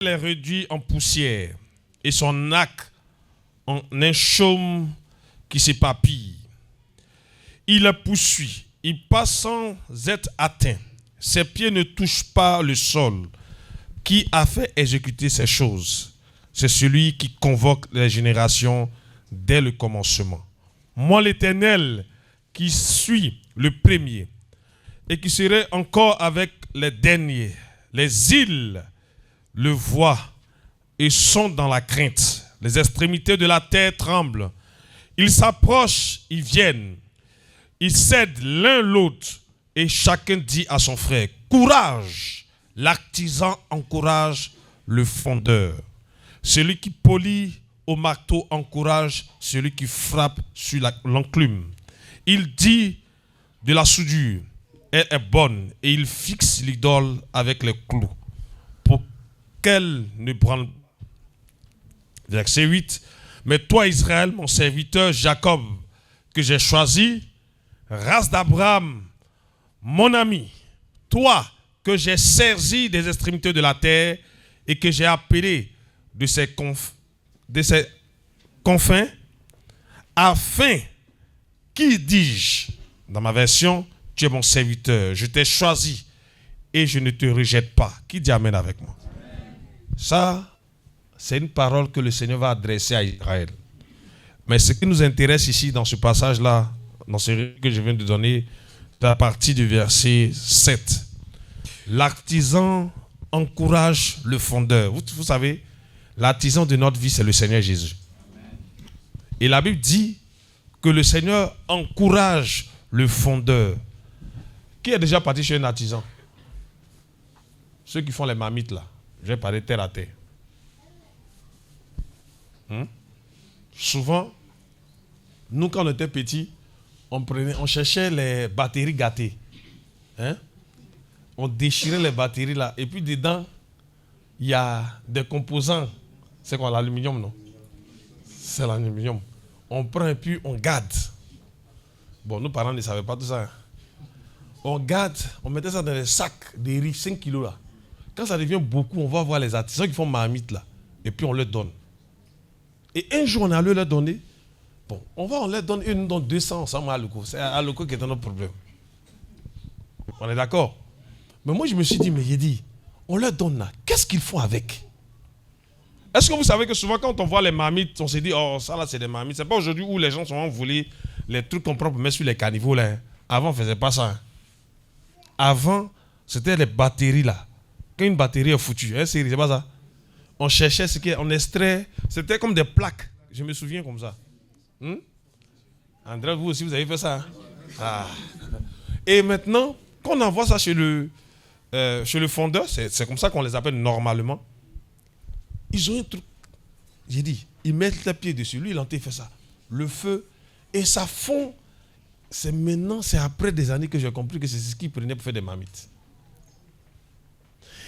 est réduit en poussière et son arc en un chaume qui s'éparpille. Il le poursuit, il passe sans être atteint. Ses pieds ne touchent pas le sol. Qui a fait exécuter ces choses? C'est celui qui convoque les générations dès le commencement. Moi, l'Éternel, qui suis le premier et qui serai encore avec les derniers. Les îles le voient et sont dans la crainte. Les extrémités de la terre tremblent. Ils s'approchent, ils viennent. Ils cèdent l'un l'autre et chacun dit à son frère, courage! L'artisan encourage le fondeur. Celui qui polit au marteau encourage celui qui frappe sur l'enclume. Il dit de la soudure, elle est bonne, et il fixe l'idole avec les clous pour qu'elle ne brûle. Verset 8. Mais toi, Israël, mon serviteur Jacob, que j'ai choisi, race d'Abraham, mon ami, toi que j'ai servi des extrémités de la terre et que j'ai appelé de ses confins, afin, qui dis-je, dans ma version, tu es mon serviteur, je t'ai choisi et je ne te rejette pas. Qui dit amen avec moi? Ça, c'est une parole que le Seigneur va adresser à Israël. Mais ce qui nous intéresse ici, dans ce passage-là, dans ce que je viens de donner, c'est la partie du verset 7. L'artisan encourage le fondeur. Vous savez, l'artisan de notre vie, c'est le Seigneur Jésus. Et la Bible dit que le Seigneur encourage le fondeur. Qui est déjà parti chez un artisan? Ceux qui font les marmites là. Je vais parler terre à terre. Souvent, nous quand on était petits, on cherchait les batteries gâtées. On déchirait les batteries là. Et puis dedans, il y a des composants. C'est quoi, l'aluminium, non? C'est l'aluminium. On prend et puis on garde. Bon, nos parents ne savaient pas tout ça. On garde, on mettait ça dans les sacs des riz, 5 kilos là. Quand ça devient beaucoup, on va voir les artisans qui font marmite là. Et puis on leur donne. Et un jour, on allait leur donner. Bon, on leur donne une, donne 200 ensemble à Aloko. C'est à Aloko qui est notre problème. On est d'accord? Mais moi, je me suis dit, mais j'ai dit, on leur donne là. Qu'est-ce qu'ils font avec? Est-ce que vous savez que souvent, quand on voit les marmites, on se dit, oh, ça là, c'est des marmites. C'est pas aujourd'hui où les gens sont envolés les trucs qu'on prend pour mettre sur les caniveaux là. Avant, on ne faisait pas ça. Avant, c'était les batteries là. Quand une batterie est foutue, c'est pas ça. On cherchait ce qu'on extrait. C'était comme des plaques. Je me souviens comme ça. André, vous aussi, vous avez fait ça. Et maintenant, quand on envoie ça chez le fondeur, c'est comme ça qu'on les appelle normalement. Ils ont un truc. J'ai dit, ils mettent les pieds dessus. Lui, il a fait ça. Le feu. Et ça fond. C'est maintenant, c'est après des années que j'ai compris que c'est ce qu'ils prenaient pour faire des marmites.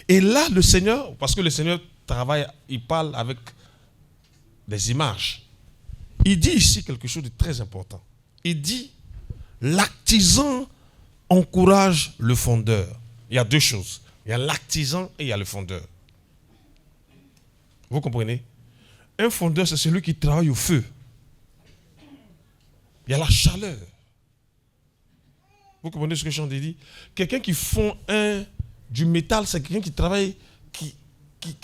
Et là, le Seigneur, parce que le Seigneur travaille, il parle avec des images. Il dit ici quelque chose de très important. Il dit, l'artisan encourage le fondeur. Il y a deux choses. Il y a l'artisan et il y a le fondeur. Vous comprenez? Un fondeur, c'est celui qui travaille au feu. Il y a la chaleur. Vous comprenez ce que je suis en train de dire? Quelqu'un qui fond du métal, c'est quelqu'un qui travaille, qui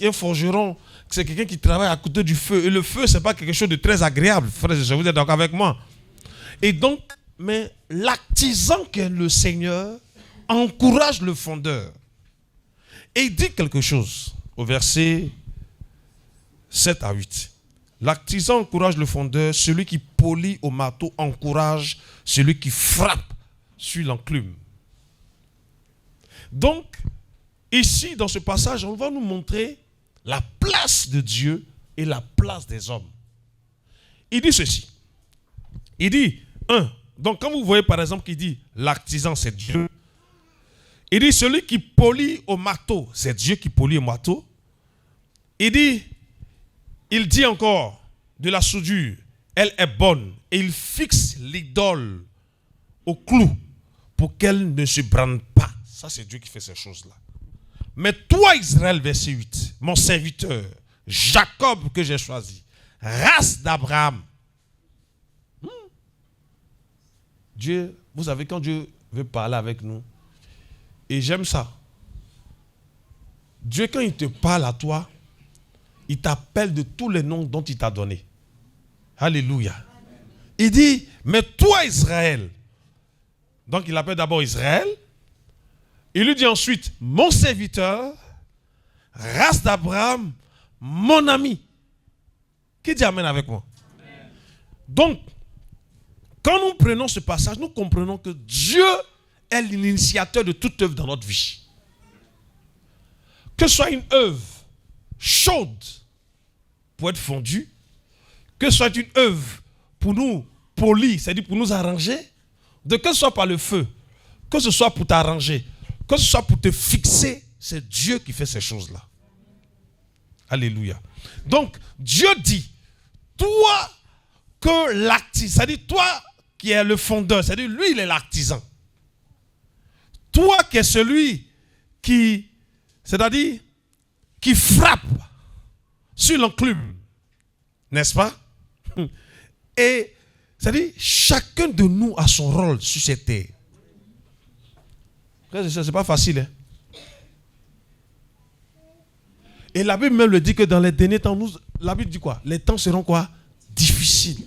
est un forgeron, c'est quelqu'un qui travaille à côté du feu. Et le feu, ce n'est pas quelque chose de très agréable, frères et sœurs, vous êtes d'accord avec moi? Et donc, mais l'artisan qui est le Seigneur encourage le fondeur. Et il dit quelque chose au verset 7 à 8. L'artisan encourage le fondeur, celui qui polit au marteau encourage celui qui frappe sur l'enclume. Donc, ici, dans ce passage, on va nous montrer la place de Dieu et la place des hommes. Il dit ceci. Il dit, donc quand vous voyez par exemple qu'il dit l'artisan c'est Dieu, il dit celui qui polit au marteau, c'est Dieu qui polit au marteau. Il dit encore de la soudure, elle est bonne, et il fixe l'idole au clou pour qu'elle ne se brande pas. Ça, c'est Dieu qui fait ces choses-là. mais toi Israël, verset 8, mon serviteur, Jacob que j'ai choisi, race d'Abraham. Dieu, vous savez, quand Dieu veut parler avec nous, et j'aime ça. Dieu, quand il te parle à toi, il t'appelle de tous les noms dont il t'a donné. Alléluia. Il dit, mais toi Israël. Donc il appelle d'abord Israël. Il lui dit ensuite, mon serviteur, race d'Abraham, mon ami. Qui dit amen avec moi? Amen. Donc, quand nous prenons ce passage, nous comprenons que Dieu est l'initiateur de toute œuvre dans notre vie. Que ce soit une œuvre chaude pour être fondue, que ce soit une œuvre pour nous polir, c'est-à-dire pour nous arranger, que ce soit par le feu, que ce soit pour t'arranger, que ce soit pour te fixer, c'est Dieu qui fait ces choses-là. Alléluia. Donc, Dieu dit, toi que l'artisan, c'est-à-dire toi qui es le fondeur, c'est-à-dire lui il est l'artisan. Toi qui es celui qui, c'est-à-dire qui frappe sur l'enclume, n'est-ce pas? Et c'est-à-dire chacun de nous a son rôle sur cette terre. C'est pas facile. Hein? Et la Bible même le dit que dans les derniers temps, la Bible dit quoi? Les temps seront quoi? Difficiles.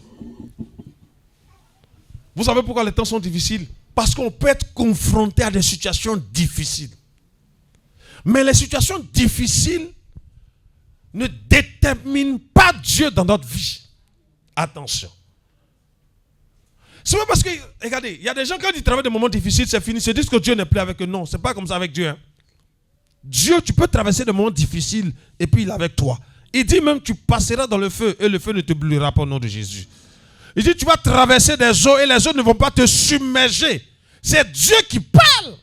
Vous savez pourquoi les temps sont difficiles? Parce qu'on peut être confronté à des situations difficiles. Mais les situations difficiles ne déterminent pas Dieu dans notre vie. Attention. C'est pas parce que, regardez, il y a des gens quand ils traversent des moments difficiles, c'est fini, ils se disent que Dieu n'est plus avec eux. Non, c'est pas comme ça avec Dieu. Hein. Dieu, tu peux traverser des moments difficiles et puis il est avec toi. Il dit même tu passeras dans le feu et le feu ne te brûlera pas au nom de Jésus. Il dit tu vas traverser des eaux et les eaux ne vont pas te submerger. C'est Dieu qui parle.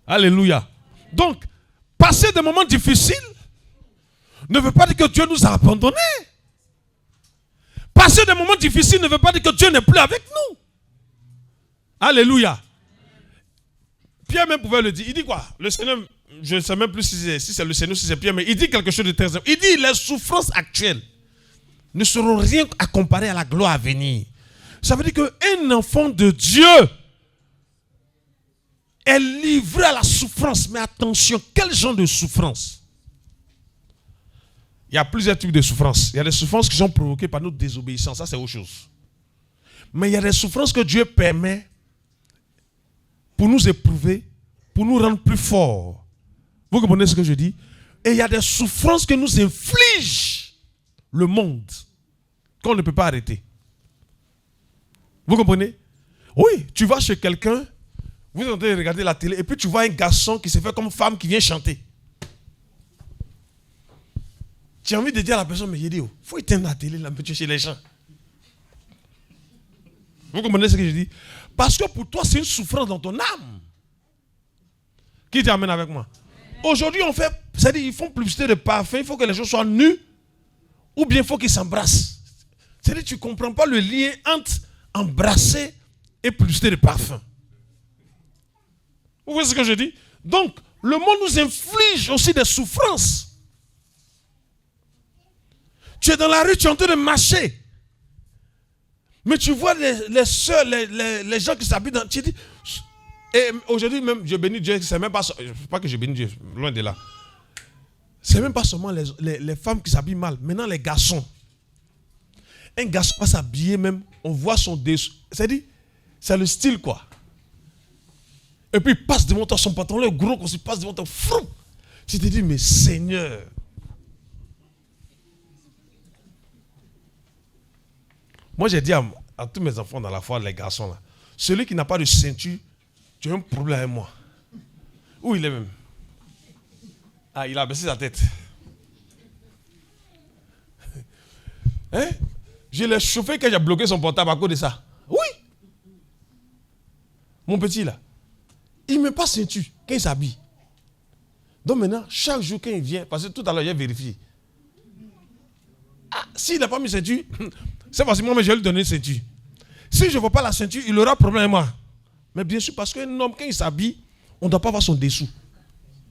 Alléluia. Donc, passer des moments difficiles ne veut pas dire que Dieu nous a abandonnés. Passer des moments difficiles ne veut pas dire que Dieu n'est plus avec nous. Alléluia. Pierre même pouvait le dire. Il dit quoi? Le Seigneur, je ne sais même plus si c'est le Seigneur, si c'est Pierre, mais il dit quelque chose de très important. Il dit les souffrances actuelles ne seront rien à comparer à la gloire à venir. Ça veut dire qu'un enfant de Dieu est livré à la souffrance. Mais attention, quel genre de souffrance? Il y a plusieurs types de souffrances. Il y a des souffrances qui sont provoquées par notre désobéissance. Ça, c'est autre chose. Mais il y a des souffrances que Dieu permet pour nous éprouver, pour nous rendre plus forts. Vous comprenez ce que je dis? Et il y a des souffrances que nous inflige le monde, qu'on ne peut pas arrêter. Vous comprenez? Oui, tu vas chez quelqu'un, vous êtes en train de regarder la télé, et puis tu vois un garçon qui se fait comme femme qui vient chanter. Tu as envie de dire à la personne, mais il dit, faut éteindre la télé, là, chez les gens. Vous comprenez ce que je dis? Parce que pour toi, c'est une souffrance dans ton âme. Qui t'amène avec moi? Aujourd'hui, on fait, c'est-à-dire, ils font publicité de parfum, il faut que les gens soient nus, ou bien il faut qu'ils s'embrassent. C'est-à-dire, tu ne comprends pas le lien entre embrasser et publicité de parfum. Vous voyez ce que je dis? Donc, le monde nous inflige aussi des souffrances. Tu es dans la rue, tu es en train de marcher. Mais tu vois les soeurs, les gens qui s'habitent dans... Tu dis, et aujourd'hui même, je bénis Dieu, c'est même pas... Pas que je bénis Dieu, loin de là. C'est même pas seulement les femmes qui s'habillent mal. Maintenant, les garçons. Un garçon va s'habiller même, on voit son dessous. C'est-à-dire, c'est le style quoi. Et puis il passe devant toi, son pantalon est gros, quand il passe devant toi, frou. Tu te dis, mais Seigneur... Moi, j'ai dit à tous mes enfants dans la foi, les garçons, là, celui qui n'a pas de ceinture, tu as un problème avec moi. Où il est même? Ah, il a baissé sa tête. Hein? Je l'ai chauffé quand j'ai bloqué son portable à cause de ça. Oui. Mon petit, là, il ne met pas ceinture quand il s'habille. Donc maintenant, chaque jour quand il vient, parce que tout à l'heure, j'ai vérifié. Ah, s'il n'a pas mis ceinture... C'est facilement, mais je vais lui donner une ceinture. Si je ne vois pas la ceinture, il aura problème avec moi. Mais bien sûr, parce qu'un homme, quand il s'habille, on ne doit pas voir son dessous.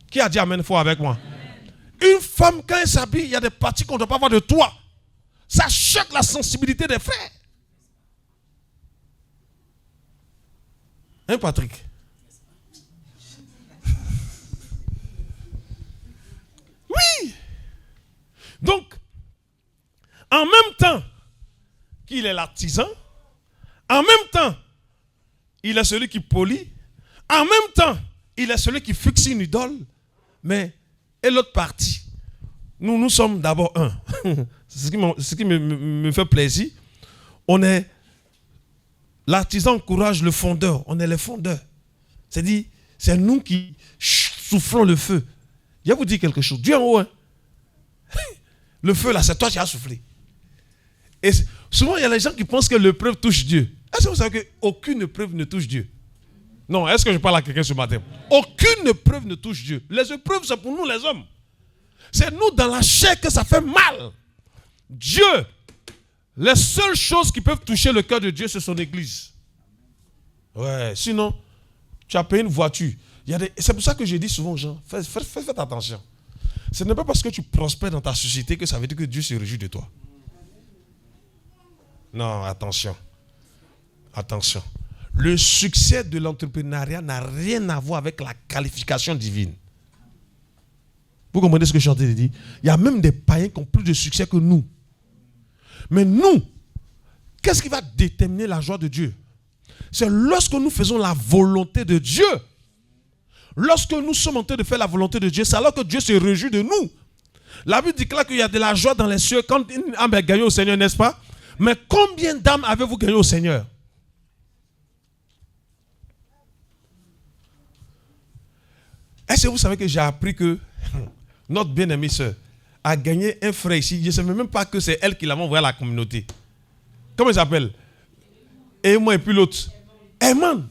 Qui a dit amen fort avec moi? Une femme, quand elle s'habille, il y a des parties qu'on ne doit pas voir de toi. Ça choque la sensibilité des frères. Hein, Patrick? Oui. Donc, en même temps qu'il est l'artisan, en même temps, il est celui qui polit, en même temps, il est celui qui fixe une idole, mais, et l'autre partie, nous sommes d'abord un. C'est ce qui me fait plaisir. On est, l'artisan encourage le fondeur, on est les fondeurs. C'est-à-dire, c'est nous qui soufflons le feu. Je vais vous dire quelque chose, Dieu en haut, hein? Le feu là, c'est toi qui as soufflé. Et souvent, il y a des gens qui pensent que l'épreuve touche Dieu. Est-ce que vous savez qu'aucune épreuve ne touche Dieu? Non, est-ce que je parle à quelqu'un ce matin? Aucune épreuve ne touche Dieu. Les épreuves, c'est pour nous les hommes. C'est nous dans la chair que ça fait mal. Dieu, les seules choses qui peuvent toucher le cœur de Dieu, c'est son église. Ouais, sinon, tu as payé une voiture. C'est pour ça que je dis souvent aux gens, faites attention. Ce n'est pas parce que tu prospères dans ta société que ça veut dire que Dieu se réjouit de toi. Non, attention. Attention. Le succès de l'entrepreneuriat n'a rien à voir avec la qualification divine. Vous comprenez ce que je suis en train de dire? Il y a même des païens qui ont plus de succès que nous. Mais nous, qu'est-ce qui va déterminer la joie de Dieu? C'est lorsque nous faisons la volonté de Dieu. Lorsque nous sommes en train de faire la volonté de Dieu, c'est alors que Dieu se réjouit de nous. La Bible dit là qu'il y a de la joie dans les cieux quand une âme est gagnée au Seigneur, n'est-ce pas? Mais combien d'âmes avez-vous gagné au Seigneur? Est-ce que vous savez que j'ai appris que notre bien-aimée sœur a gagné un frère ici? Je ne savais même pas que c'est elle qui l'a envoyé à la communauté. Comment il s'appelle? Et moi et puis l'autre. Herman.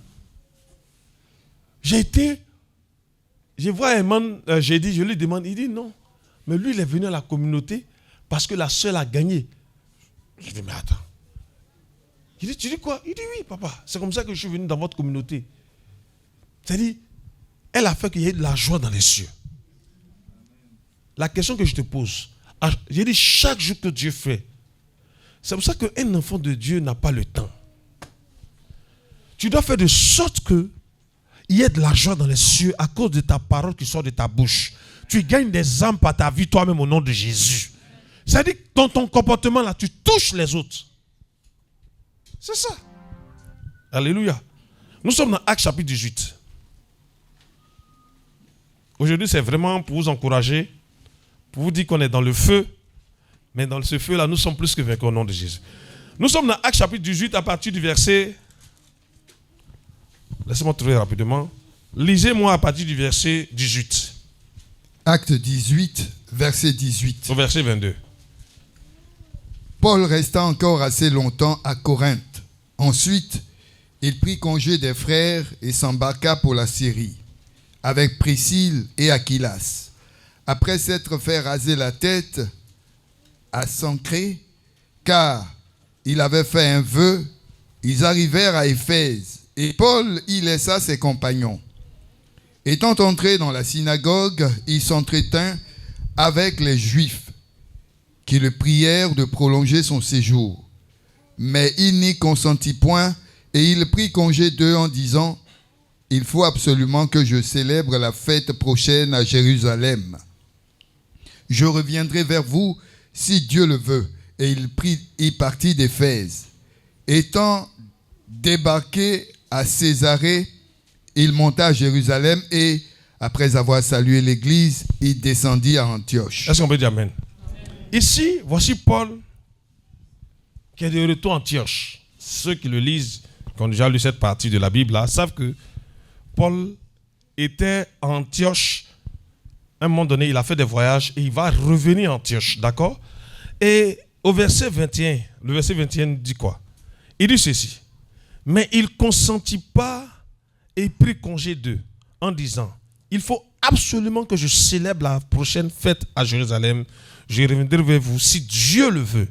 Je vois Herman, je lui demande, il dit non. Mais lui, il est venu à la communauté parce que la sœur a gagné. Je dis, mais attends. Il dit, tu dis quoi? Il dit, oui, papa. C'est comme ça que je suis venu dans votre communauté. C'est-à-dire, elle a fait qu'il y ait de la joie dans les cieux. La question que je te pose, j'ai dit, chaque jour que Dieu fait, c'est pour ça qu'un enfant de Dieu n'a pas le temps. Tu dois faire de sorte que il y ait de la joie dans les cieux à cause de ta parole qui sort de ta bouche. Tu gagnes des âmes par ta vie toi-même au nom de Jésus. C'est-à-dire que dans ton comportement là, tu touches les autres. C'est ça. Alléluia. Nous sommes dans Actes chapitre 18. Aujourd'hui, c'est vraiment pour vous encourager, pour vous dire qu'on est dans le feu. Mais dans ce feu-là, nous sommes plus que vaincus au nom de Jésus. Nous sommes dans Actes chapitre 18 à partir du verset... Laissez-moi trouver rapidement. Lisez-moi à partir du verset 18. Acte 18, verset 18. Au verset 22. Paul resta encore assez longtemps à Corinthe. Ensuite, il prit congé des frères et s'embarqua pour la Syrie, avec Priscille et Aquilas. Après s'être fait raser la tête à Sancré, car il avait fait un vœu, ils arrivèrent à Éphèse. Et Paul y laissa ses compagnons. Étant entré dans la synagogue, il s'entretint avec les Juifs, qui le prièrent de prolonger son séjour. Mais il n'y consentit point, et il prit congé d'eux en disant, « Il faut absolument que je célèbre la fête prochaine à Jérusalem. Je reviendrai vers vous si Dieu le veut. » Et il partit d'Éphèse. Étant débarqué à Césarée, il monta à Jérusalem et, après avoir salué l'église, il descendit à Antioche. Est-ce qu'on peut dire amen? Ici, voici Paul qui est de retour à Antioche. Ceux qui le lisent, qui ont déjà lu cette partie de la Bible là, savent que Paul était à Antioche. À un moment donné, il a fait des voyages et il va revenir à Antioche, d'accord? Et au verset 21, le verset 21 dit quoi? Il dit ceci. Mais il ne consentit pas et prit congé d'eux en disant, il faut absolument que je célèbre la prochaine fête à Jérusalem. Je reviendrai vers vous si Dieu le veut.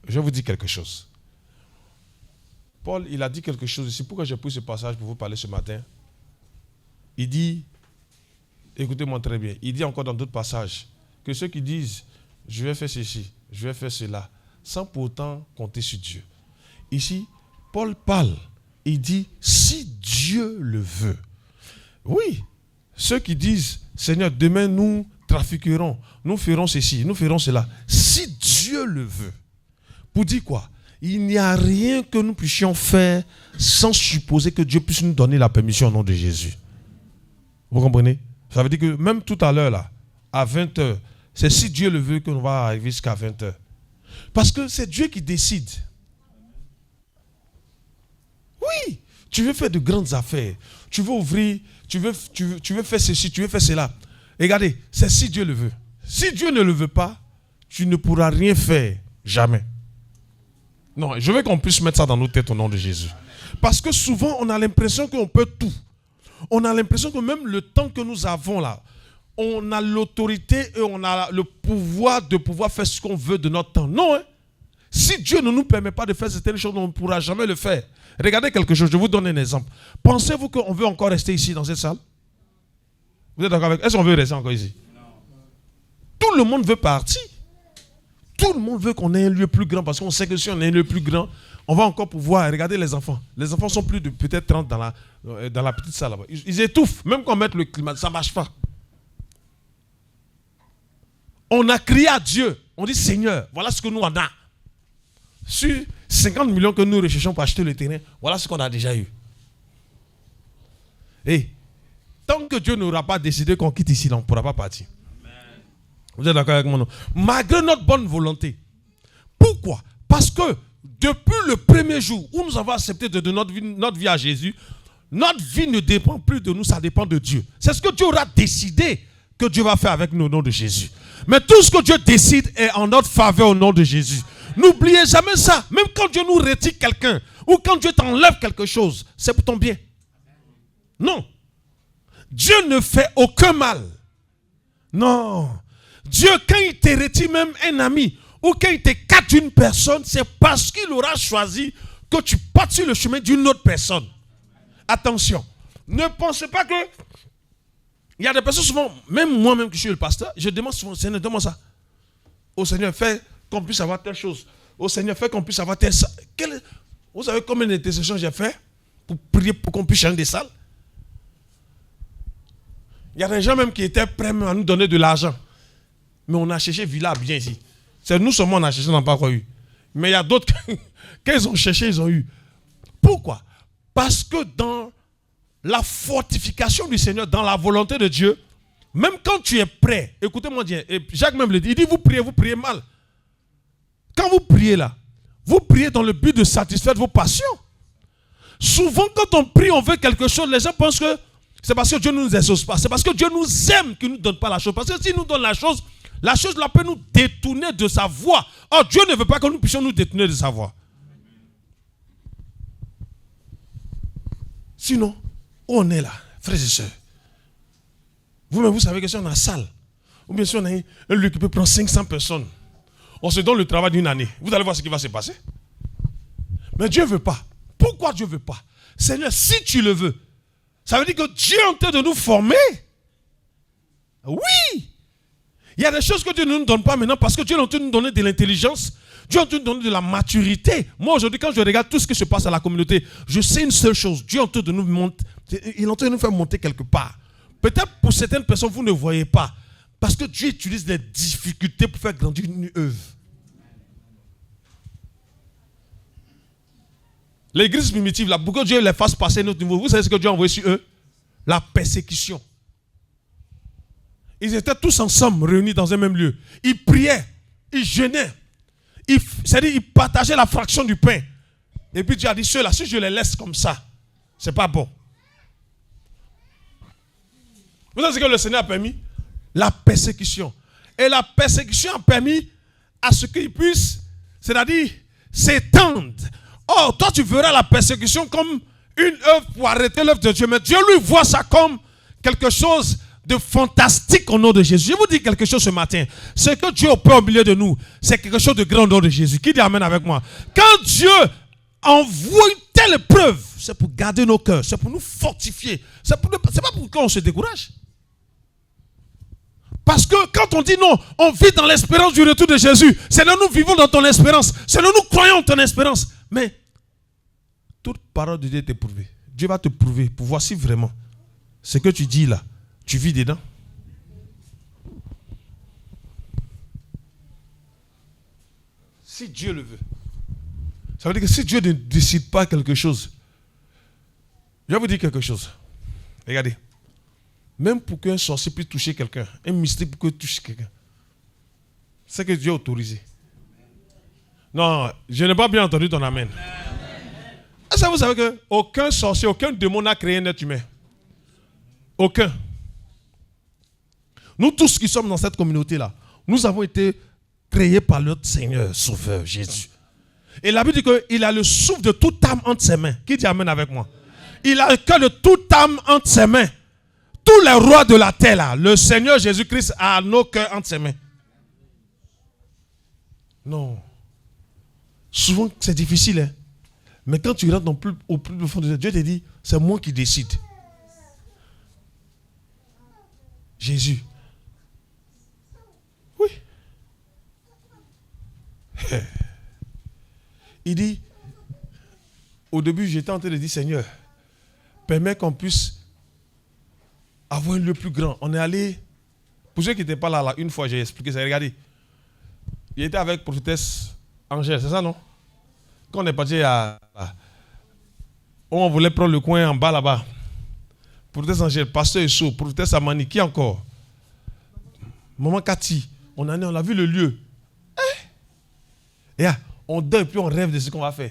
Je vais vous dire quelque chose. Paul, il a dit quelque chose ici. Pourquoi j'ai pris ce passage pour vous parler ce matin? il dit, écoutez-moi très bien, il dit encore dans d'autres passages que ceux qui disent, je vais faire ceci, je vais faire cela, sans pourtant compter sur Dieu. Ici, Paul parle, il dit, si Dieu le veut. Oui, ceux qui disent, Seigneur, demain nous trafiquerons, nous ferons ceci, nous ferons cela. Si Dieu le veut. Pour dire quoi? Il n'y a rien que nous puissions faire sans supposer que Dieu puisse nous donner la permission au nom de Jésus. Vous comprenez? Ça veut dire que même tout à l'heure, là, à 20h, c'est si Dieu le veut qu'on va arriver jusqu'à 20h. Parce que c'est Dieu qui décide. Oui, tu veux faire de grandes affaires. Tu veux ouvrir, tu veux faire ceci, tu veux faire cela. Regardez, c'est si Dieu le veut. Si Dieu ne le veut pas, tu ne pourras rien faire. Jamais. Non, je veux qu'on puisse mettre ça dans nos têtes au nom de Jésus. Parce que souvent, on a l'impression qu'on peut tout. On a l'impression que même le temps que nous avons là, on a l'autorité et on a le pouvoir de pouvoir faire ce qu'on veut de notre temps. Non, hein? Si Dieu ne nous permet pas de faire certaines choses, on ne pourra jamais le faire. Regardez quelque chose, je vous donne un exemple. Pensez-vous qu'on veut encore rester ici dans cette salle? Vous êtes d'accord avec? Est-ce qu'on veut rester encore ici? Non. Tout le monde veut partir. Tout le monde veut qu'on ait un lieu plus grand parce qu'on sait que si on a un lieu plus grand, on va encore pouvoir regarder les enfants. Les enfants sont plus de peut-être 30 dans la petite salle là-bas. Ils étouffent. Même quand on met le climat, ça ne marche pas. On a crié à Dieu. On dit, Seigneur, voilà ce que nous on a. Sur 50 millions que nous recherchons pour acheter le terrain, voilà ce qu'on a déjà eu. Et tant que Dieu n'aura pas décidé qu'on quitte ici, on ne pourra pas partir. Amen. Vous êtes d'accord avec moi? Non? Malgré notre bonne volonté. Pourquoi? Parce que depuis le premier jour où nous avons accepté de donner notre vie à Jésus, notre vie ne dépend plus de nous, ça dépend de Dieu. C'est ce que Dieu aura décidé que Dieu va faire avec nous au nom de Jésus. Mais tout ce que Dieu décide est en notre faveur au nom de Jésus. N'oubliez jamais ça. Même quand Dieu nous retire quelqu'un ou quand Dieu t'enlève quelque chose, c'est pour ton bien. Non. Dieu ne fait aucun mal. Non. Dieu, quand il te retire même un ami ou quand il t'écarte d'une personne, c'est parce qu'il aura choisi que tu partes sur le chemin d'une autre personne. Attention. Ne pensez pas que... Il y a des personnes souvent, même moi-même que je suis le pasteur, je demande souvent, Seigneur, demande ça. Au Seigneur, fais qu'on puisse avoir telle chose. Au Seigneur, fais qu'on puisse avoir telle salle. Vous savez combien d'intercessions j'ai fait pour prier pour qu'on puisse changer des salles? Il y a des gens même qui étaient prêts à nous donner de l'argent. Mais on a cherché Villa bien ici. C'est nous seulement on a cherché, on n'a pas encore eu. Mais il y a d'autres, quand ils ont cherché, ils ont eu. Pourquoi? Parce que dans la fortification du Seigneur, dans la volonté de Dieu, même quand tu es prêt, écoutez-moi bien, et Jacques même le dit, il dit vous priez mal. Quand vous priez là, vous priez dans le but de satisfaire vos passions. Souvent quand on prie, on veut quelque chose, les gens pensent que c'est parce que Dieu ne nous exauce pas, c'est parce que Dieu nous aime qu'il ne nous donne pas la chose. Parce que s'il nous donne la chose là peut nous détourner de sa voie. Or Dieu ne veut pas que nous puissions nous détourner de sa voie. Sinon, où on est là, frères et sœurs? Vous-même, vous savez que si on a salle, ou bien si on a un lieu qui peut prendre 500 personnes, on se donne le travail d'une année. Vous allez voir ce qui va se passer. Mais Dieu ne veut pas. Pourquoi Dieu ne veut pas? Seigneur, si tu le veux, ça veut dire que Dieu est en train de nous former. Oui. Il y a des choses que Dieu ne nous donne pas maintenant parce que Dieu est en train de nous donner de l'intelligence. Dieu est en train de nous donner de la maturité. Moi, aujourd'hui, quand je regarde tout ce qui se passe à la communauté, je sais une seule chose. Dieu est en train de nous monter. Il est en train de nous faire monter quelque part. Peut-être pour certaines personnes, vous ne voyez pas. Parce que Dieu utilise des difficultés pour faire grandir une œuvre. L'église primitive, là, pour que Dieu les fasse passer à notre niveau, vous savez ce que Dieu a envoyé sur eux? La persécution. Ils étaient tous ensemble, réunis dans un même lieu. Ils priaient, ils jeûnaient. C'est-à-dire, ils partageaient la fraction du pain. Et puis Dieu a dit, ceux-là, si je les laisse comme ça, c'est pas bon. Vous savez ce que le Seigneur a permis? La persécution. Et la persécution a permis à ce qu'ils puissent, c'est-à-dire, s'étendre. Oh, toi tu verras la persécution comme une œuvre pour arrêter l'œuvre de Dieu. Mais Dieu lui voit ça comme quelque chose de fantastique au nom de Jésus. Je vous dis quelque chose ce matin. Ce que Dieu opère au milieu de nous, c'est quelque chose de grand au nom de Jésus. Qui dit amen avec moi? Quand Dieu envoie une telle épreuve, c'est pour garder nos cœurs, c'est pour nous fortifier. C'est pas pour qu'on se décourage. Parce que quand on dit non, on vit dans l'espérance du retour de Jésus. C'est là nous vivons dans ton espérance. C'est là nous croyons en ton espérance. Mais toute parole de Dieu est éprouvée. Dieu va te prouver pour voir si vraiment ce que tu dis là, tu vis dedans. Si Dieu le veut. Ça veut dire que si Dieu ne décide pas quelque chose, je vais vous dire quelque chose. Regardez. Même pour qu'un sorcier puisse toucher quelqu'un, un mystique pour qu'il touche quelqu'un, c'est que Dieu a autorisé. Non, je n'ai pas bien entendu ton amen. Ça, vous savez qu'aucun sorcier, aucun démon n'a créé un être humain. Aucun. Nous tous qui sommes dans cette communauté-là, nous avons été créés par notre Seigneur, Sauveur, Jésus. Et la Bible dit qu'il a le souffle de toute âme entre ses mains. Qui dit amen avec moi? Il a le cœur de toute âme entre ses mains. Tous les rois de la terre, là, le Seigneur Jésus-Christ a nos cœurs entre ses mains. Non. Souvent, c'est difficile. Hein? Mais quand tu rentres au plus profond de Dieu, te dit, c'est moi qui décide. Jésus. Oui. Il dit, au début, j'étais en train de dire, Seigneur, permets qu'on puisse avoir un lieu plus grand. On est allé, pour ceux qui n'étaient pas là, une fois j'ai expliqué ça, regardez. Il était avec prophétesse Angèle, c'est ça non? Quand on est parti on voulait prendre le coin en bas là-bas. Prophétesse Angèle, pasteur Esso, prophétesse Amani, qui encore? Maman Cathy, on a vu le lieu. Et là, on dort et puis on rêve de ce qu'on va faire.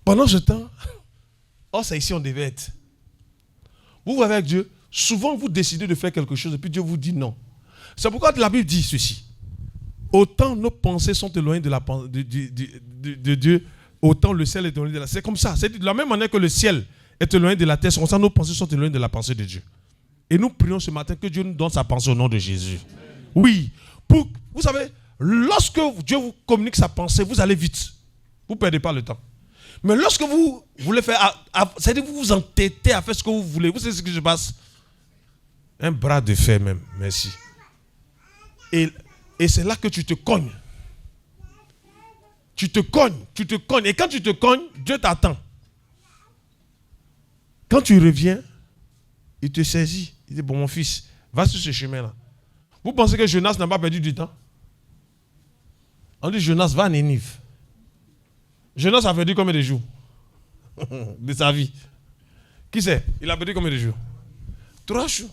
Pendant ce temps, c'est ici on devait être. Vous voyez avec Dieu, souvent vous décidez de faire quelque chose et puis Dieu vous dit non. C'est pourquoi la Bible dit ceci. Autant nos pensées sont éloignées de Dieu, autant le ciel est éloigné de la terre. C'est comme ça. C'est de la même manière que le ciel est éloigné de la terre, c'est comme ça nos pensées sont éloignées de la pensée de Dieu. Et nous prions ce matin que Dieu nous donne sa pensée au nom de Jésus. Oui. Vous savez, lorsque Dieu vous communique sa pensée, vous allez vite. Vous ne perdez pas le temps. Mais lorsque vous voulez faire, c'est-à-dire que vous vous entêtez à faire ce que vous voulez, vous savez ce qui se passe? Un bras de fer même, merci. Et c'est là que tu te cognes. Tu te cognes. Et quand tu te cognes, Dieu t'attend. Quand tu reviens, il te saisit. Il dit, bon mon fils, va sur ce chemin-là. Vous pensez que Jonas n'a pas perdu du temps? On dit, Jonas, va à Nénive. Jonas a perdu combien de jours de sa vie? Qui sait? Il a perdu combien de jours? 3 jours.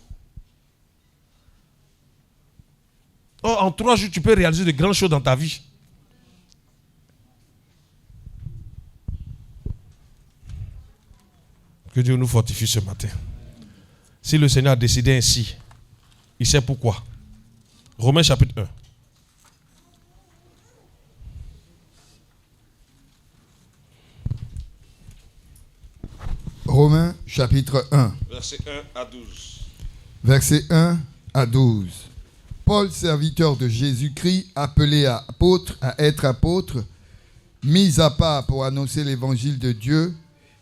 Oh, en 3 jours, tu peux réaliser de grandes choses dans ta vie. Que Dieu nous fortifie ce matin. Si le Seigneur a décidé ainsi, il sait pourquoi. Romains chapitre 1. Romains chapitre 1. Verset 1 à 12. Verset 1 à 12. Paul, serviteur de Jésus-Christ, appelé à être apôtre, mis à part pour annoncer l'évangile de Dieu,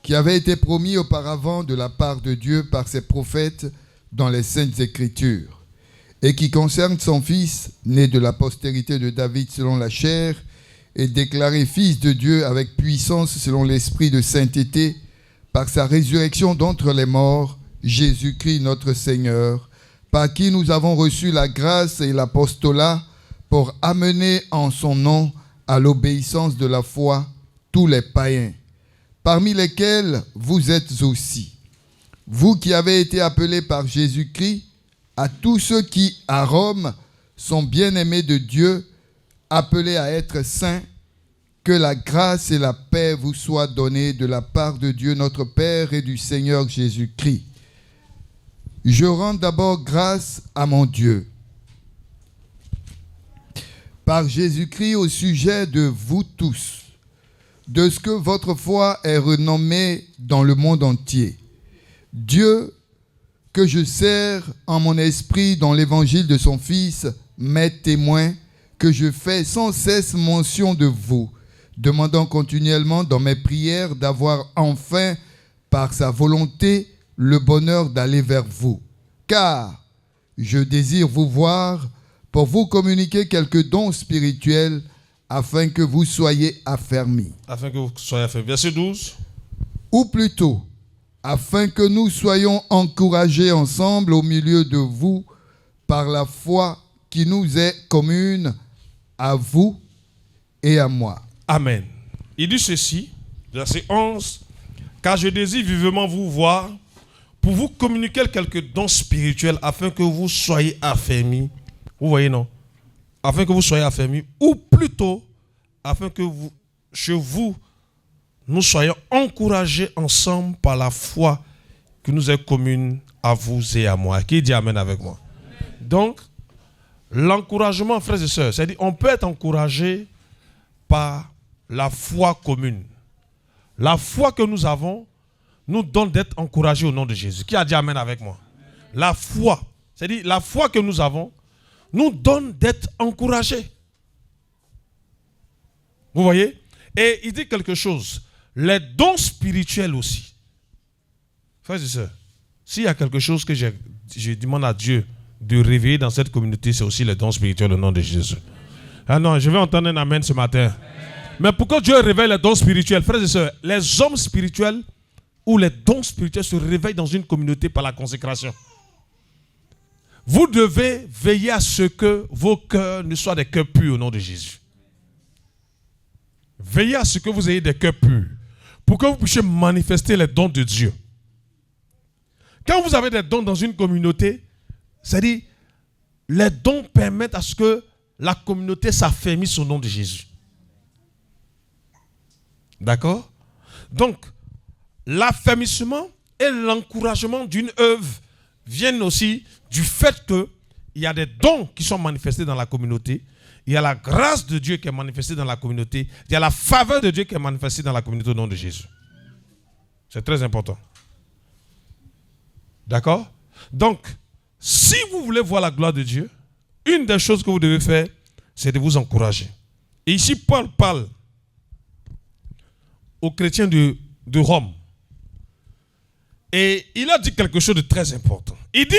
qui avait été promis auparavant de la part de Dieu par ses prophètes dans les Saintes Écritures, et qui concerne son Fils, né de la postérité de David selon la chair, et déclaré Fils de Dieu avec puissance selon l'esprit de sainteté, par sa résurrection d'entre les morts, Jésus-Christ notre Seigneur, par qui nous avons reçu la grâce et l'apostolat pour amener en son nom à l'obéissance de la foi tous les païens, parmi lesquels vous êtes aussi. Vous qui avez été appelés par Jésus-Christ, à tous ceux qui, à Rome, sont bien-aimés de Dieu, appelés à être saints, que la grâce et la paix vous soient données de la part de Dieu notre Père et du Seigneur Jésus-Christ. Je rends d'abord grâce à mon Dieu, par Jésus-Christ au sujet de vous tous, de ce que votre foi est renommée dans le monde entier. Dieu, que je sers en mon esprit dans l'évangile de son Fils, m'est témoin que je fais sans cesse mention de vous, demandant continuellement dans mes prières d'avoir enfin, par sa volonté, le bonheur d'aller vers vous. Car je désire vous voir pour vous communiquer quelques dons spirituels afin que vous soyez affermis. Afin que vous soyez affermis. Verset 12. Ou plutôt, afin que nous soyons encouragés ensemble au milieu de vous par la foi qui nous est commune à vous et à moi. Amen. Il dit ceci, verset 11, car je désire vivement vous voir pour vous communiquer quelques dons spirituels afin que vous soyez affermis. Vous voyez, non? Afin que vous soyez affermis, ou plutôt, afin que vous, chez vous, nous soyons encouragés ensemble par la foi qui nous est commune à vous et à moi. Qui dit Amen avec moi? Donc, l'encouragement, frères et sœurs, c'est-à-dire on peut être encouragé par la foi commune. La foi que nous avons nous donne d'être encouragés au nom de Jésus. Qui a dit Amen avec moi? La foi, c'est-à-dire la foi que nous avons nous donne d'être encouragés. Vous voyez? Et il dit quelque chose. Les dons spirituels aussi. Frères et sœurs, s'il y a quelque chose que je demande à Dieu de réveiller dans cette communauté, c'est aussi les dons spirituels au nom de Jésus. Ah non, je vais entendre un amen ce matin. Mais pourquoi Dieu réveille les dons spirituels? Frères et sœurs, les hommes spirituels ou les dons spirituels se réveillent dans une communauté par la consécration. Vous devez veiller à ce que vos cœurs ne soient des cœurs purs au nom de Jésus. Veillez à ce que vous ayez des cœurs purs pour que vous puissiez manifester les dons de Dieu. Quand vous avez des dons dans une communauté, c'est-à-dire les dons permettent à ce que la communauté s'affermisse au nom de Jésus. D'accord? Donc, l'affermissement et l'encouragement d'une œuvre viennent aussi du fait qu'il y a des dons qui sont manifestés dans la communauté. Il y a la grâce de Dieu qui est manifestée dans la communauté. Il y a la faveur de Dieu qui est manifestée dans la communauté au nom de Jésus. C'est très important. D'accord? Donc, si vous voulez voir la gloire de Dieu, une des choses que vous devez faire, c'est de vous encourager. Et ici, Paul parle aux chrétiens de Rome. Et il a dit quelque chose de très important. Il dit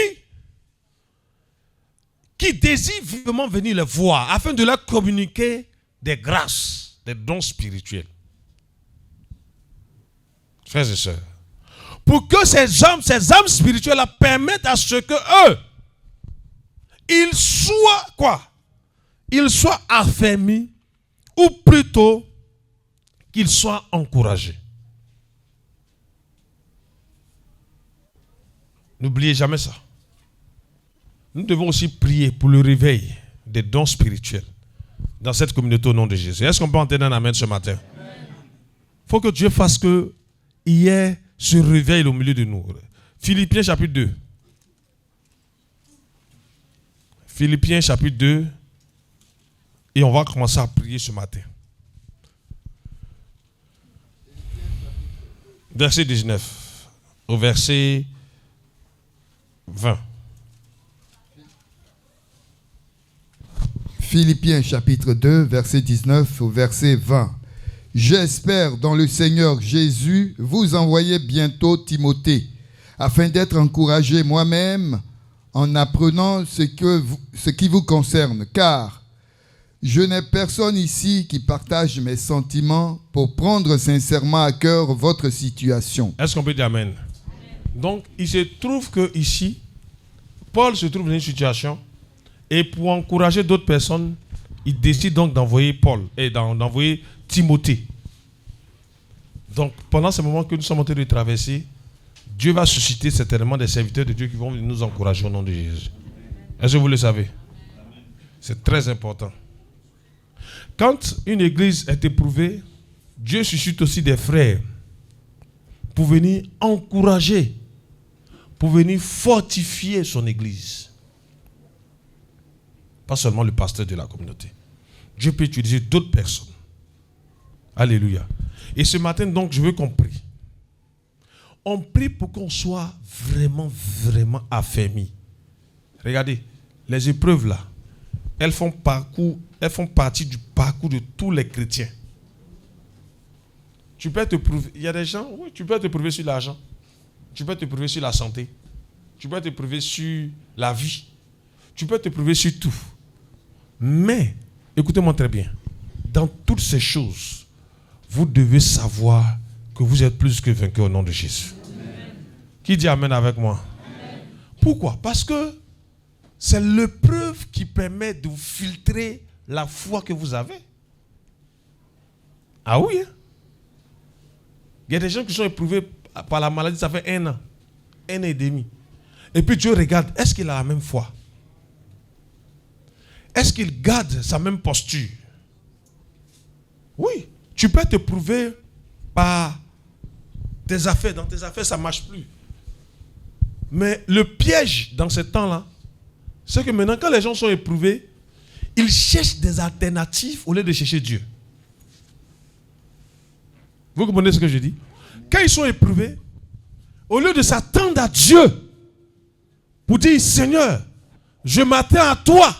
qu'il désire vivement venir les voir afin de leur communiquer des grâces, des dons spirituels. Frères et sœurs, pour que ces âmes spirituelles permettent à ce que eux, ils soient quoi? Ils soient affermis ou plutôt qu'ils soient encouragés. N'oubliez jamais ça. Nous devons aussi prier pour le réveil des dons spirituels dans cette communauté au nom de Jésus. Est-ce qu'on peut entendre un amen ce matin? Il faut que Dieu fasse qu'il y ait ce réveil au milieu de nous. Philippiens chapitre 2. Philippiens chapitre 2. Et on va commencer à prier ce matin. Verset 19 au verset 20. Philippiens chapitre 2, verset 19 au verset 20. J'espère dans le Seigneur Jésus vous envoyer bientôt Timothée, afin d'être encouragé moi-même en apprenant ce qui vous concerne, car je n'ai personne ici qui partage mes sentiments pour prendre sincèrement à cœur votre situation. Est-ce qu'on peut dire amen? Donc, il se trouve que ici, Paul se trouve dans une situation et pour encourager d'autres personnes, il décide donc d'envoyer Paul et d'envoyer Timothée. Donc, pendant ce moment que nous sommes en train de traverser, Dieu va susciter certainement des serviteurs de Dieu qui vont nous encourager au nom de Jésus. Est-ce que vous le savez? C'est très important. Quand une église est éprouvée, Dieu suscite aussi des frères pour venir encourager, pour venir fortifier son église. Pas seulement le pasteur de la communauté. Dieu peut utiliser d'autres personnes. Alléluia. Et ce matin, donc, je veux qu'on prie. On prie pour qu'on soit vraiment, vraiment affermis. Regardez, les épreuves là, elles font partie du parcours de tous les chrétiens. Tu peux te prouver. Il y a des gens, oui, tu peux te prouver sur l'argent. Tu peux te prouver sur la santé. Tu peux te prouver sur la vie. Tu peux te prouver sur tout. Mais, écoutez-moi très bien. Dans toutes ces choses, vous devez savoir que vous êtes plus que vainqueur au nom de Jésus. Amen. Qui dit Amen avec moi? Amen. Pourquoi? Parce que c'est l'épreuve qui permet de vous filtrer la foi que vous avez. Ah oui, hein? Il y a des gens qui sont éprouvés par la maladie, ça fait 1 an, 1 an et demi. Et puis Dieu regarde, est-ce qu'il a la même foi? Est-ce qu'il garde sa même posture? Oui, tu peux te prouver par tes affaires. Dans tes affaires, ça ne marche plus. Mais le piège dans ce temps-là, c'est que maintenant, quand les gens sont éprouvés, ils cherchent des alternatives au lieu de chercher Dieu. Vous comprenez ce que je dis? Quand ils sont éprouvés, au lieu de s'attendre à Dieu pour dire, Seigneur, je m'attends à toi,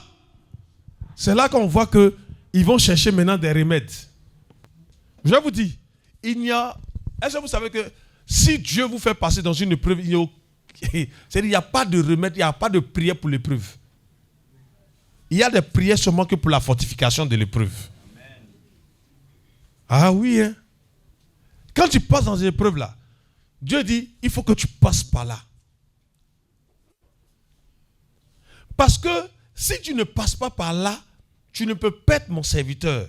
c'est là qu'on voit qu'ils vont chercher maintenant des remèdes. Je vous dis, est-ce que vous savez que si Dieu vous fait passer dans une épreuve, il n'y a pas de remède, il n'y a pas de prière pour l'épreuve. Il y a des prières seulement que pour la fortification de l'épreuve. Ah oui, hein? Quand tu passes dans une épreuve là, Dieu dit, il faut que tu passes par là. Parce que si tu ne passes pas par là, tu ne peux pas être mon serviteur.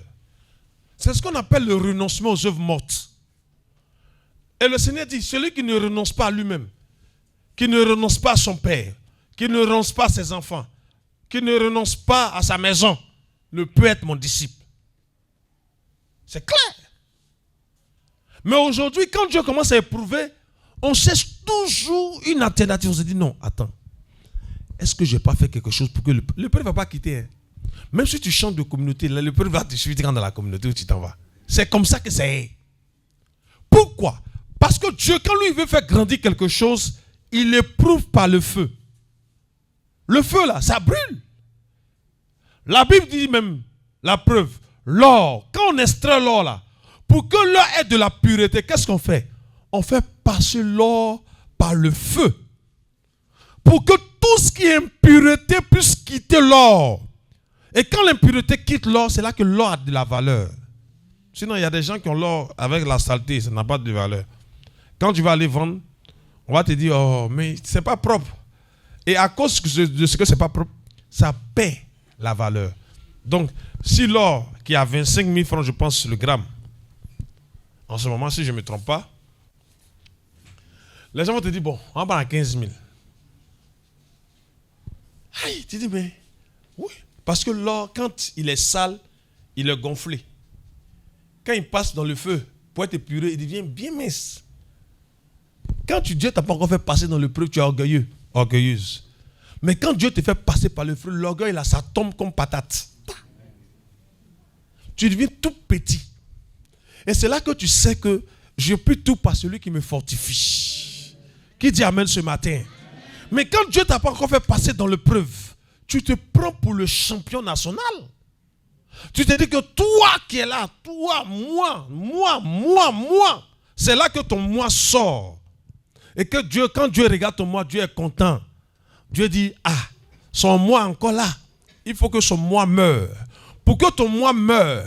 C'est ce qu'on appelle le renoncement aux œuvres mortes. Et le Seigneur dit, celui qui ne renonce pas à lui-même, qui ne renonce pas à son père, qui ne renonce pas à ses enfants, qui ne renonce pas à sa maison, ne peut être mon disciple. C'est clair. Mais aujourd'hui, quand Dieu commence à éprouver, on cherche toujours une alternative. On se dit non, attends. Est-ce que je n'ai pas fait quelque chose pour que le peuple ne va pas quitter? Hein? Même si tu chantes de communauté, le peuple va te suivre dans la communauté où tu t'en vas. C'est comme ça que c'est. Pourquoi? Parce que Dieu, quand lui veut faire grandir quelque chose, il éprouve par le feu. Le feu là, ça brûle. La Bible dit même, la preuve, l'or, quand on extrait l'or là, pour que l'or ait de la pureté, qu'est-ce qu'on fait? On fait passer l'or par le feu. Pour que tout ce qui est impureté puisse quitter l'or. Et quand l'impureté quitte l'or, c'est là que l'or a de la valeur. Sinon, il y a des gens qui ont l'or avec la saleté, ça n'a pas de valeur. Quand tu vas aller vendre, on va te dire, oh, mais c'est pas propre. Et à cause de ce que c'est pas propre, ça perd la valeur. Donc, si l'or qui a 25 000 francs, je pense, le gramme, en ce moment, si je ne me trompe pas, les gens vont te dire, bon, on va prendre à 15 000. Aïe, tu dis, mais oui. Parce que l'or, quand il est sale, il est gonflé. Quand il passe dans le feu, pour être épuré, il devient bien mince. Quand Dieu t'a pas encore fait passer dans le feu, tu es orgueilleux, orgueilleuse. Mais quand Dieu te fait passer par le feu, l'orgueil, là, ça tombe comme patate. Tu deviens tout petit. Et c'est là que tu sais que je peux tout par celui qui me fortifie. Qui dit Amen ce matin? Mais quand Dieu t'a pas encore fait passer dans l'épreuve, tu te prends pour le champion national. Tu te dis que toi qui es là, toi, moi, c'est là que ton moi sort. Et que Dieu, quand Dieu regarde ton moi, Dieu est content. Dieu dit, ah, son moi encore là. Il faut que son moi meure. Pour que ton moi meure,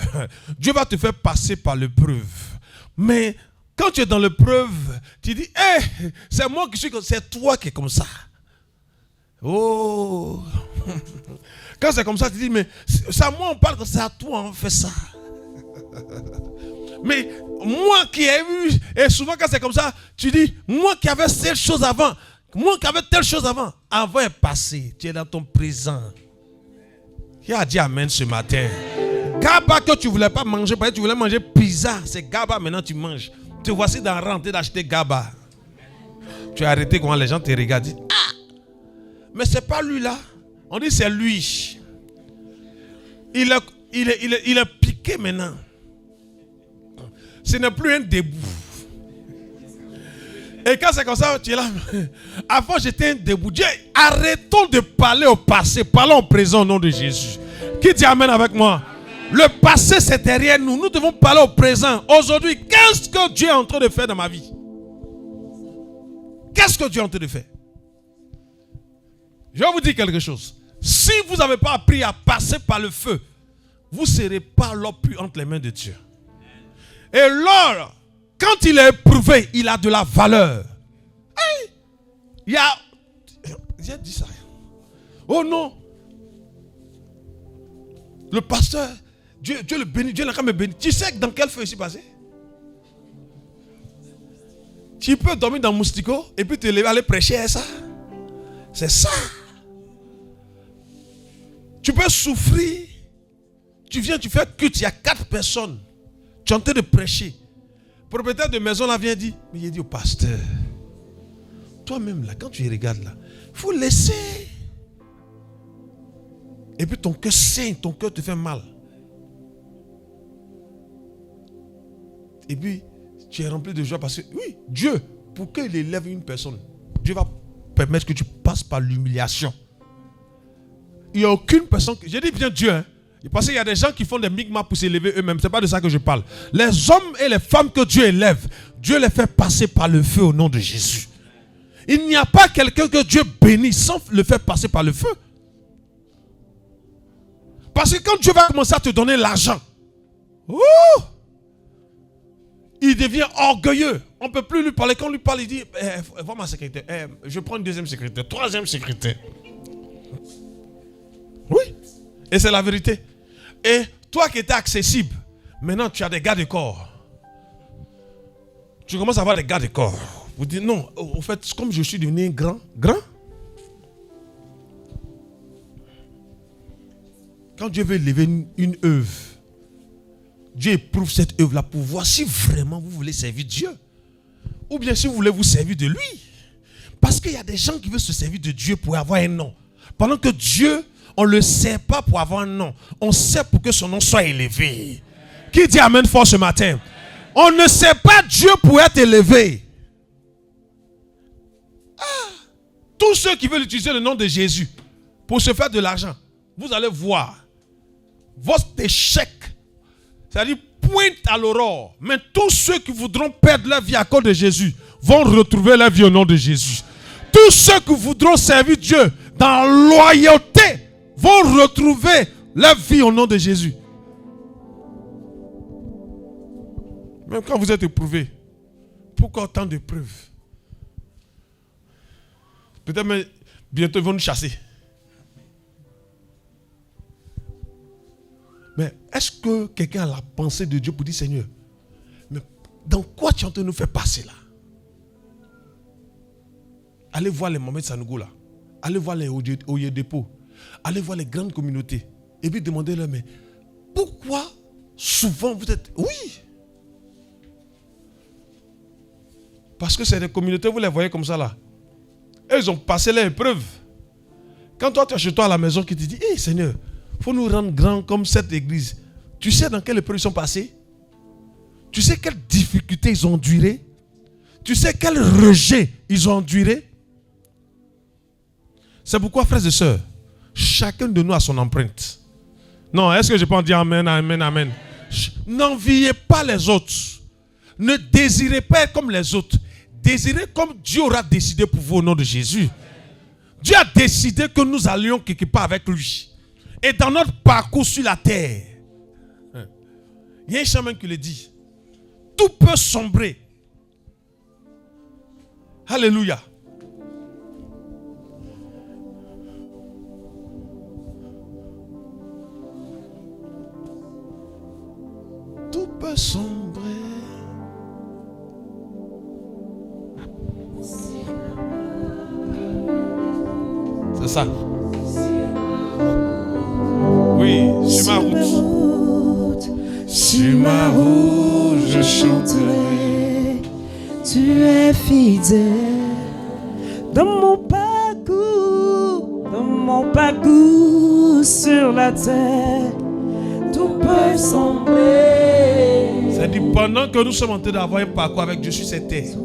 Dieu va te faire passer par l'épreuve. Mais quand tu es dans l'épreuve, tu dis, hé, c'est moi qui suis comme ça, c'est toi qui es comme ça. Oh. Quand c'est comme ça, tu dis, mais c'est à moi on parle que c'est à toi on fait ça. Mais moi qui ai eu, et souvent quand c'est comme ça, tu dis, moi qui avais telle chose avant, avant est passé, tu es dans ton présent. Qui a dit amen ce matin? Gaba que tu ne voulais pas manger, parce que tu voulais manger pizza, c'est Gaba maintenant tu manges. Te voici dans rentrer d'acheter Gaba. Tu as arrêté quand les gens te regardent, disent, ah, mais c'est pas lui là. On dit c'est lui. Il est piqué maintenant. Ce n'est plus un debout. Et quand c'est comme ça, tu es là. Avant j'étais un debout. Dieu, arrêtons de parler au passé. Parlons au présent au nom de Jésus. Qui dit amen avec moi? Le passé, c'est derrière nous. Nous devons parler au présent. Aujourd'hui, qu'est-ce que Dieu est en train de faire dans ma vie? Qu'est-ce que Dieu est en train de faire? Je vais vous dire quelque chose. Si vous n'avez pas appris à passer par le feu, vous ne serez pas l'opus entre les mains de Dieu. Et l'or, quand il est éprouvé, il a de la valeur. Hey, il y a... J'ai dit ça. Oh non. Le pasteur, Dieu le bénit, Dieu l'a quand même béni. Tu sais dans quel feu il s'est passé? Tu peux dormir dans Moustico et puis te lever aller prêcher ça. C'est ça. Tu peux souffrir. Tu viens, tu fais culte, il y a 4 personnes. Tu es en train de prêcher. Le propriétaire de maison là vient dire, mais il dit au pasteur, toi-même là, quand tu regardes là, il faut laisser. Et puis ton cœur saigne, ton cœur te fait mal. Et puis tu es rempli de joie parce que, oui, Dieu, pour qu'il élève une personne, Dieu va permettre que tu passes par l'humiliation. Il n'y a aucune personne, j'ai dit bien Dieu, hein, parce qu'il y a des gens qui font des migmas pour s'élever eux-mêmes, ce n'est pas de ça que je parle. Les hommes et les femmes que Dieu élève, Dieu les fait passer par le feu au nom de Jésus. Il n'y a pas quelqu'un que Dieu bénit sans le faire passer par le feu. Parce que quand Dieu va commencer à te donner l'argent, il devient orgueilleux. On ne peut plus lui parler. Quand on lui parle, il dit, vois ma secrétaire. Je prends une deuxième secrétaire, troisième secrétaire. Oui. Et c'est la vérité. Et toi qui étais accessible, maintenant tu as des gars de corps. Tu commences à avoir des gars de corps. Vous dites, non, au fait, comme je suis devenu grand. Quand Dieu veut lever une œuvre, Dieu éprouve cette œuvre-là pour voir si vraiment vous voulez servir Dieu. Ou bien si vous voulez vous servir de lui. Parce qu'il y a des gens qui veulent se servir de Dieu pour avoir un nom. Pendant que Dieu, on ne le sert pas pour avoir un nom. On sert pour que son nom soit élevé. Qui dit amen fort ce matin? On ne sert pas Dieu pour être élevé. Tous ceux qui veulent utiliser le nom de Jésus pour se faire de l'argent, vous allez voir votre échec, c'est-à-dire pointe à l'aurore. Mais tous ceux qui voudront perdre leur vie à cause de Jésus vont retrouver leur vie au nom de Jésus. Tous ceux qui voudront servir Dieu dans loyauté vont retrouver leur vie au nom de Jésus. Même quand vous êtes éprouvé, pourquoi autant d'épreuves? Peut-être même bientôt ils vont nous chasser. Mais est-ce que quelqu'un a la pensée de Dieu pour dire, Seigneur, mais dans quoi tu es en train de nous faire passer là? Allez voir les Mohamed Sanogo là. Allez voir les Oyedepo. Allez voir les grandes communautés. Et puis demandez-leur, mais pourquoi souvent vous êtes... Oui. Parce que c'est des communautés, vous les voyez comme ça là. Et ils ont passé les épreuves. Quand toi tu es chez toi à la maison qui te dit, hé Seigneur, il faut nous rendre grands comme cette église. Tu sais dans quelle épreuve ils sont passés? Tu sais quelles difficultés ils ont enduré? Tu sais quel rejet ils ont enduré? C'est pourquoi, frères et sœurs, chacun de nous a son empreinte. Non, est-ce que je peux en dire amen, amen, amen? N'enviez pas les autres. Ne désirez pas être comme les autres. Désirez comme Dieu aura décidé pour vous au nom de Jésus. Dieu a décidé que nous allions quelque part avec lui. Et dans notre parcours sur la terre, il y a un chemin qui le dit. Tout peut sombrer. Alléluia. Tout peut sombrer. C'est ça. Oui, sur ma route. Sur ma route, je chanterai. Tu es fidèle dans mon parcours sur la terre. Tout peut sombrer. C'est-à-dire pendant que nous sommes en train d'avoir un parcours avec Dieu sur cette terre.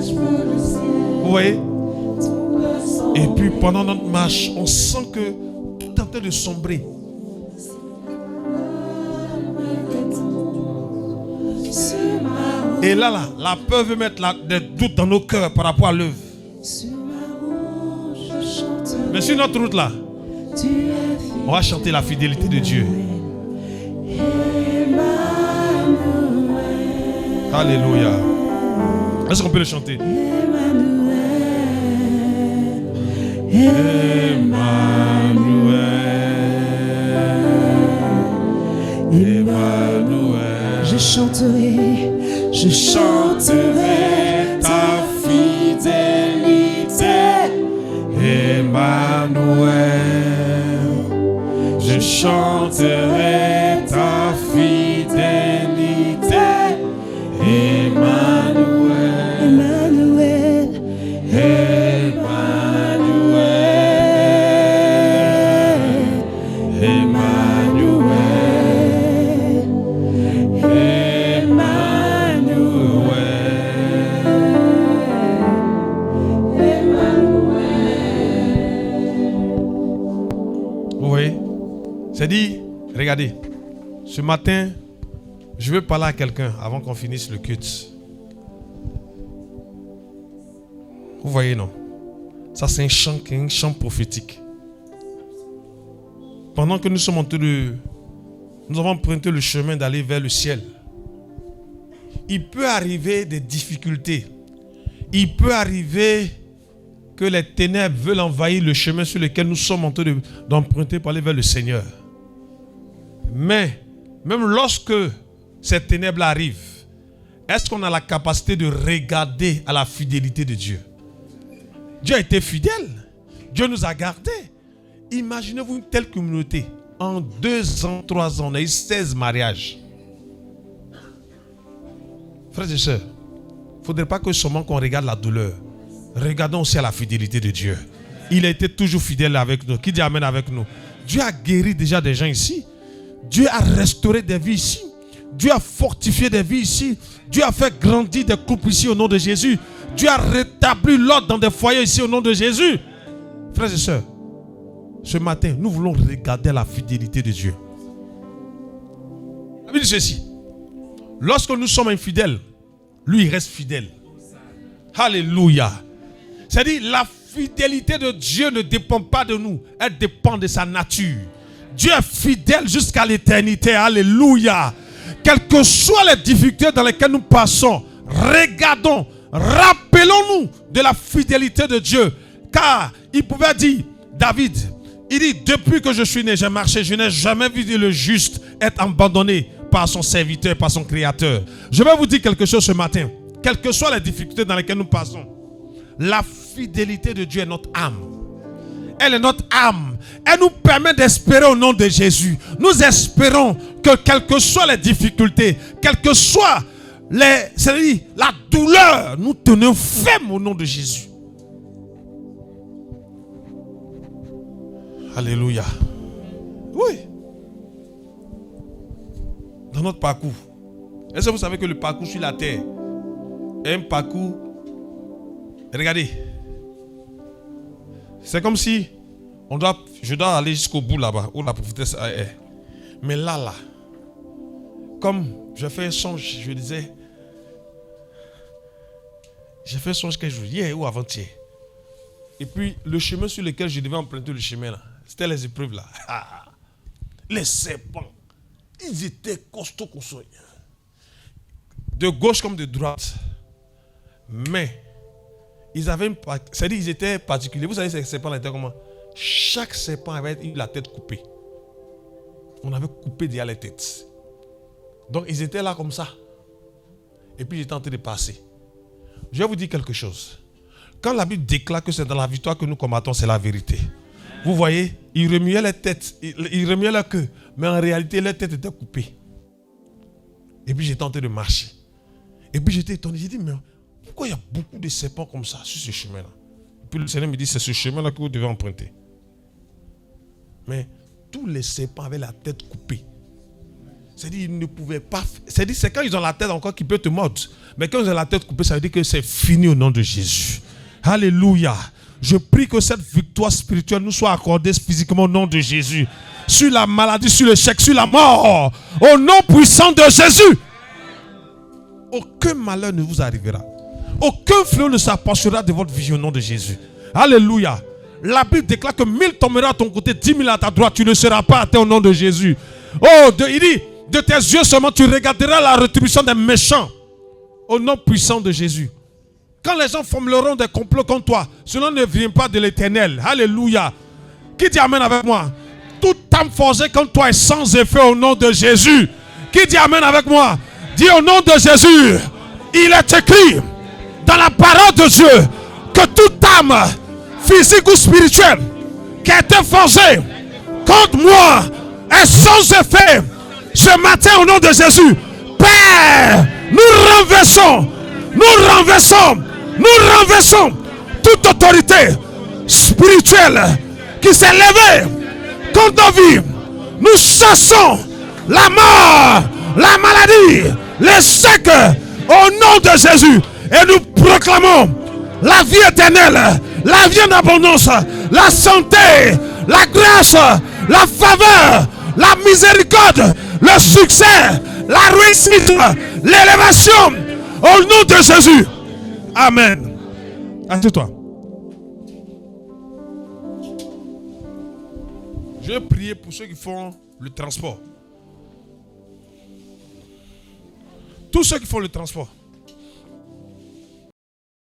Vous voyez? Et puis pendant notre marche, on sent que tout est en train de sombrer. Et là, la peur veut mettre des doutes dans nos cœurs par rapport à l'œuvre. Mais sur notre route là, on va chanter la fidélité de Dieu. Alléluia. Est-ce qu'on peut le chanter? Emmanuel, je chanterai ta fidélité. Emmanuel, je chanterai ta fidélité. Emmanuel, Emmanuel, Emmanuel, Emmanuel, Emmanuel. Oui, c'est dit, regardez, ce matin, je veux parler à quelqu'un avant qu'on finisse le culte. Vous voyez, non? Ça, c'est un chant prophétique. Pendant que nous sommes en train de... Nous avons emprunté le chemin d'aller vers le ciel. Il peut arriver des difficultés. Il peut arriver que les ténèbres veulent envahir le chemin sur lequel nous sommes en train d'emprunter pour aller vers le Seigneur. Mais, même lorsque ces ténèbres arrivent, est-ce qu'on a la capacité de regarder à la fidélité de Dieu? Dieu a été fidèle. Dieu nous a gardés. Imaginez-vous une telle communauté. En 2 ans, 3 ans, on a eu 16 mariages. Frères et sœurs, il ne faudrait pas que seulement qu'on regarde la douleur. Regardons aussi à la fidélité de Dieu. Il a été toujours fidèle avec nous. Qui dit amen avec nous? Dieu a guéri déjà des gens ici. Dieu a restauré des vies ici. Dieu a fortifié des vies ici. Dieu a fait grandir des couples ici au nom de Jésus. Dieu a rétabli l'ordre dans des foyers ici au nom de Jésus. Frères et sœurs, ce matin, nous voulons regarder la fidélité de Dieu. La Bible dit ceci. Lorsque nous sommes infidèles, lui, il reste fidèle. Alléluia. C'est-à-dire, la fidélité de Dieu ne dépend pas de nous. Elle dépend de sa nature. Dieu est fidèle jusqu'à l'éternité. Alléluia. Quelles que soient les difficultés dans lesquelles nous passons, regardons, rappelons-nous de la fidélité de Dieu. Car il pouvait dire, David, il dit, depuis que je suis né, j'ai marché, je n'ai jamais vu le juste être abandonné par son serviteur, par son créateur. Je vais vous dire quelque chose ce matin. Quelles que soient les difficultés dans lesquelles nous passons, la fidélité de Dieu est notre âme. Elle est notre âme. Elle nous permet d'espérer au nom de Jésus. Nous espérons que quelles que soient les difficultés, quelles que soient c'est-à-dire la douleur, nous tenons ferme au nom de Jésus. Alléluia. Oui. Dans notre parcours. Est-ce que vous savez que le parcours sur la terre est un parcours... Regardez. C'est comme si je dois aller jusqu'au bout là-bas, où la prophétesse est. Mais là, comme je fais un songe, je disais, j'ai fait un songe quelque jour, hier ou avant-hier. Et puis, le chemin sur lequel je devais emprunter le chemin là, c'était les épreuves là. Les serpents, ils étaient costauds qu'on soit. De gauche comme de droite. Mais, c'est-à-dire ils étaient particuliers. Vous savez, ces serpents étaient comment? Chaque serpent avait eu la tête coupée. On avait coupé déjà les têtes. Donc, ils étaient là comme ça. Et puis, j'étais en train de passer. Je vais vous dire quelque chose. Quand la Bible déclare que c'est dans la victoire que nous combattons, c'est la vérité. Vous voyez, ils remuaient les têtes, ils remuaient la queue. Mais en réalité, les têtes étaient coupées. Et puis, j'étais en train de marcher. Et puis, j'étais étonné. J'ai dit, mais pourquoi il y a beaucoup de serpents comme ça sur ce chemin-là? Et puis, le Seigneur me dit, c'est ce chemin-là que vous devez emprunter. Mais tous les serpents avaient la tête coupée. C'est-à-dire qu'ils ne pouvaient pas... C'est-à-dire c'est quand ils ont la tête encore qu'ils peuvent te mordre. Mais quand ils ont la tête coupée, ça veut dire que c'est fini au nom de Jésus. Alléluia. Je prie que cette victoire spirituelle nous soit accordée physiquement au nom de Jésus. Sur la maladie, sur le chèque, sur la mort. Au nom puissant de Jésus. aucun malheur ne vous arrivera. Aucun fléau ne s'approchera de votre vie au nom de Jésus. Alléluia. La Bible déclare que 1000 tomberont à ton côté, 10 000 à ta droite. Tu ne seras pas atteint au nom de Jésus. Il dit, de tes yeux seulement, tu regarderas la rétribution des méchants. Au nom puissant de Jésus. Quand les gens formuleront des complots contre toi, cela ne vient pas de l'Éternel. Alléluia. Qui dit amen avec moi? Toute âme forgée contre toi est sans effet au nom de Jésus. Qui dit amen avec moi? Dis au nom de Jésus. Il est écrit dans la parole de Dieu que toute âme physique ou spirituelle qui a été forgée contre moi est sans effet. Ce matin au nom de Jésus, Père, nous renversons toute autorité spirituelle qui s'est levée contre nos vies. Nous chassons la mort, la maladie, l'échec au nom de Jésus. Et nous proclamons la vie éternelle, la vie en abondance, la santé, la grâce, la faveur, la miséricorde, le succès, la réussite, l'élévation au nom de Jésus. Amen. Assieds-toi. Je vais prier pour ceux qui font le transport. Tous ceux qui font le transport.